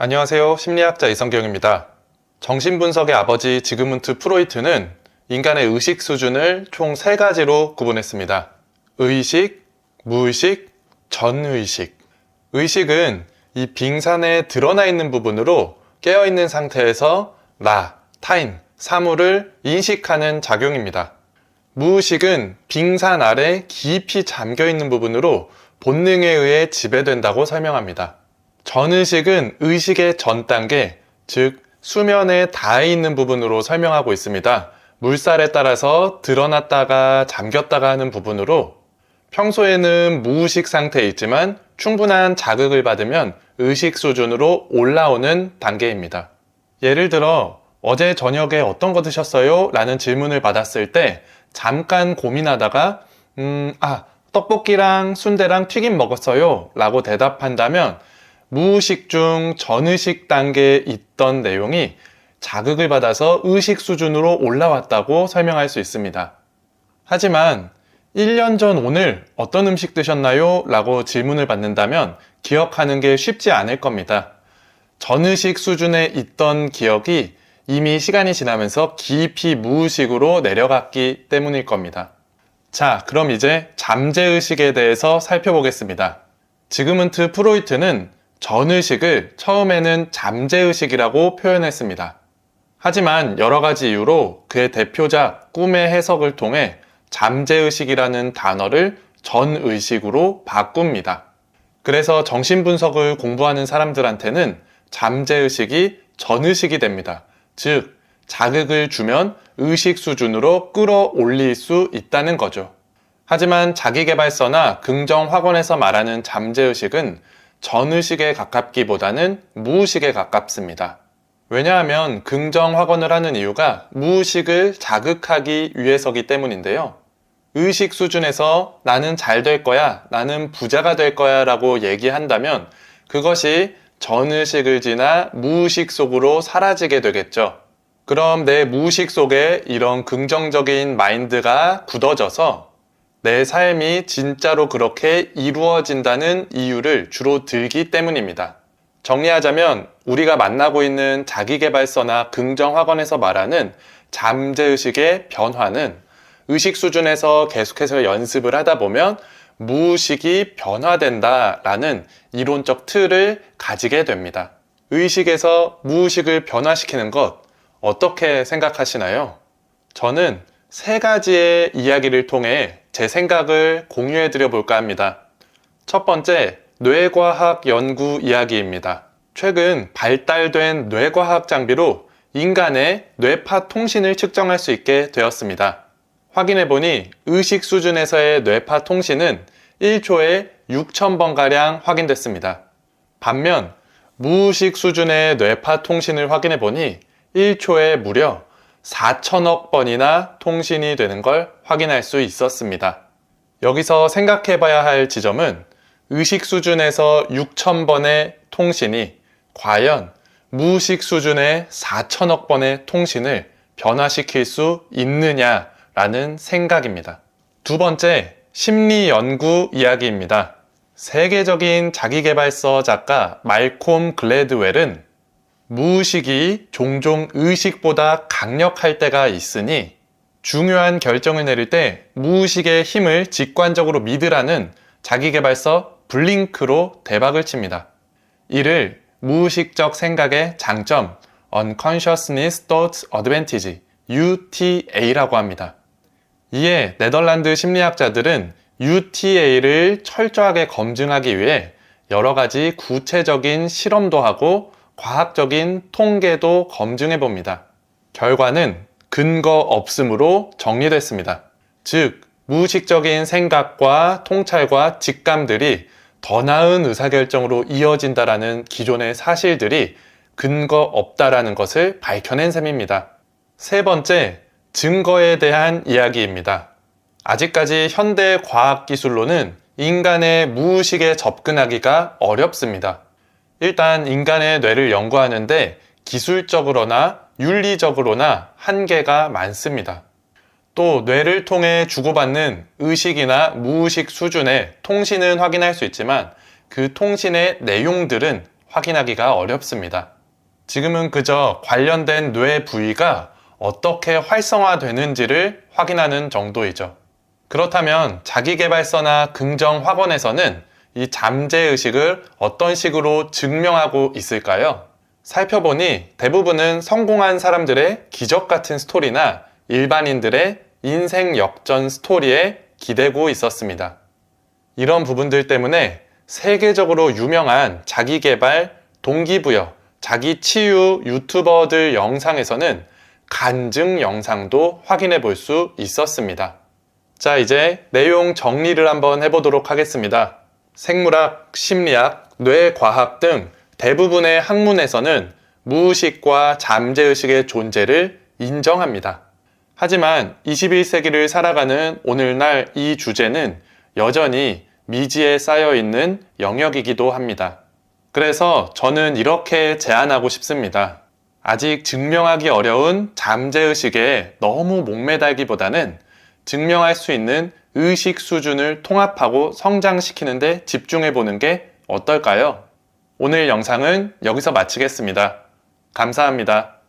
안녕하세요. 심리학자 이성경입니다. 정신분석의 아버지 지그문트 프로이트는 인간의 의식 수준을 총 3가지로 구분했습니다. 의식, 무의식, 전의식. 의식은 이 빙산에 드러나 있는 부분으로 깨어있는 상태에서 나, 타인, 사물을 인식하는 작용입니다. 무의식은 빙산 아래 깊이 잠겨있는 부분으로 본능에 의해 지배된다고 설명합니다. 전의식은 의식의 전 단계, 즉 수면에 닿아 있는 부분으로 설명하고 있습니다. 물살에 따라서 드러났다가 잠겼다가 하는 부분으로 평소에는 무의식 상태에 있지만 충분한 자극을 받으면 의식 수준으로 올라오는 단계입니다. 예를 들어 어제 저녁에 어떤 거 드셨어요? 라는 질문을 받았을 때 잠깐 고민하다가 떡볶이랑 순대랑 튀김 먹었어요 라고 대답한다면 무의식 중 전의식 단계에 있던 내용이 자극을 받아서 의식 수준으로 올라왔다고 설명할 수 있습니다. 하지만 1년 전 오늘 어떤 음식 드셨나요? 라고 질문을 받는다면 기억하는 게 쉽지 않을 겁니다. 전의식 수준에 있던 기억이 이미 시간이 지나면서 깊이 무의식으로 내려갔기 때문일 겁니다. 자, 그럼 이제 잠재의식에 대해서 살펴보겠습니다. 지그문트 프로이트는 전의식을 처음에는 잠재의식이라고 표현했습니다. 하지만 여러 가지 이유로 그의 대표작 꿈의 해석을 통해 잠재의식이라는 단어를 전의식으로 바꿉니다. 그래서 정신분석을 공부하는 사람들한테는 잠재의식이 전의식이 됩니다. 즉, 자극을 주면 의식 수준으로 끌어올릴 수 있다는 거죠. 하지만 자기계발서나 긍정학원에서 말하는 잠재의식은 전의식에 가깝기보다는 무의식에 가깝습니다. 왜냐하면 긍정확언을 하는 이유가 무의식을 자극하기 위해서기 때문인데요. 의식 수준에서 나는 잘 될 거야, 나는 부자가 될 거야 라고 얘기한다면 그것이 전의식을 지나 무의식 속으로 사라지게 되겠죠. 그럼 내 무의식 속에 이런 긍정적인 마인드가 굳어져서 내 삶이 진짜로 그렇게 이루어진다는 이유를 주로 들기 때문입니다. 정리하자면 우리가 만나고 있는 자기계발서나 긍정학원에서 말하는 잠재의식의 변화는 의식 수준에서 계속해서 연습을 하다 보면 무의식이 변화된다라는 이론적 틀을 가지게 됩니다. 의식에서 무의식을 변화시키는 것 어떻게 생각하시나요? 저는 3가지의 이야기를 통해 제 생각을 공유해 드려 볼까 합니다. 첫 번째, 뇌과학 연구 이야기입니다. 최근 발달된 뇌과학 장비로 인간의 뇌파 통신을 측정할 수 있게 되었습니다. 확인해보니 의식 수준에서의 뇌파 통신은 1초에 6,000번가량 확인됐습니다. 반면 무의식 수준의 뇌파 통신을 확인해보니 1초에 무려 4천억 번이나 통신이 되는 걸 확인할 수 있었습니다. 여기서 생각해봐야 할 지점은 의식 수준에서 6,000번의 통신이 과연 무의식 수준의 4천억 번의 통신을 변화시킬 수 있느냐라는 생각입니다. 두 번째, 심리 연구 이야기입니다. 세계적인 자기계발서 작가 말콤 글래드웰은 무의식이 종종 의식보다 강력할 때가 있으니 중요한 결정을 내릴 때 무의식의 힘을 직관적으로 믿으라는 자기계발서 블링크로 대박을 칩니다. 이를 무의식적 생각의 장점, Unconsciousness Thought Advantage, UTA라고 합니다. 이에 네덜란드 심리학자들은 UTA를 철저하게 검증하기 위해 여러 가지 구체적인 실험도 하고 과학적인 통계도 검증해 봅니다. 결과는 근거 없음으로 정리됐습니다. 즉, 무의식적인 생각과 통찰과 직감들이 더 나은 의사결정으로 이어진다라는 기존의 사실들이 근거 없다라는 것을 밝혀낸 셈입니다. 세 번째, 증거에 대한 이야기입니다. 아직까지 현대 과학기술로는 인간의 무의식에 접근하기가 어렵습니다. 일단 인간의 뇌를 연구하는데 기술적으로나 윤리적으로나 한계가 많습니다. 또 뇌를 통해 주고받는 의식이나 무의식 수준의 통신은 확인할 수 있지만 그 통신의 내용들은 확인하기가 어렵습니다. 지금은 그저 관련된 뇌 부위가 어떻게 활성화되는지를 확인하는 정도이죠. 그렇다면 자기계발서나 긍정학원에서는 이 잠재의식을 어떤 식으로 증명하고 있을까요? 살펴보니 대부분은 성공한 사람들의 기적 같은 스토리나 일반인들의 인생 역전 스토리에 기대고 있었습니다. 이런 부분들 때문에 세계적으로 유명한 자기계발, 동기부여, 자기치유 유튜버들 영상에서는 간증 영상도 확인해 볼 수 있었습니다. 자, 이제 내용 정리를 한번 해보도록 하겠습니다. 생물학, 심리학, 뇌과학 등 대부분의 학문에서는 무의식과 잠재의식의 존재를 인정합니다. 하지만 21세기를 살아가는 오늘날 이 주제는 여전히 미지에 쌓여있는 영역이기도 합니다. 그래서 저는 이렇게 제안하고 싶습니다. 아직 증명하기 어려운 잠재의식에 너무 목매달기보다는 증명할 수 있는 의식 수준을 통합하고 성장시키는 데 집중해 보는 게 어떨까요? 오늘 영상은 여기서 마치겠습니다. 감사합니다.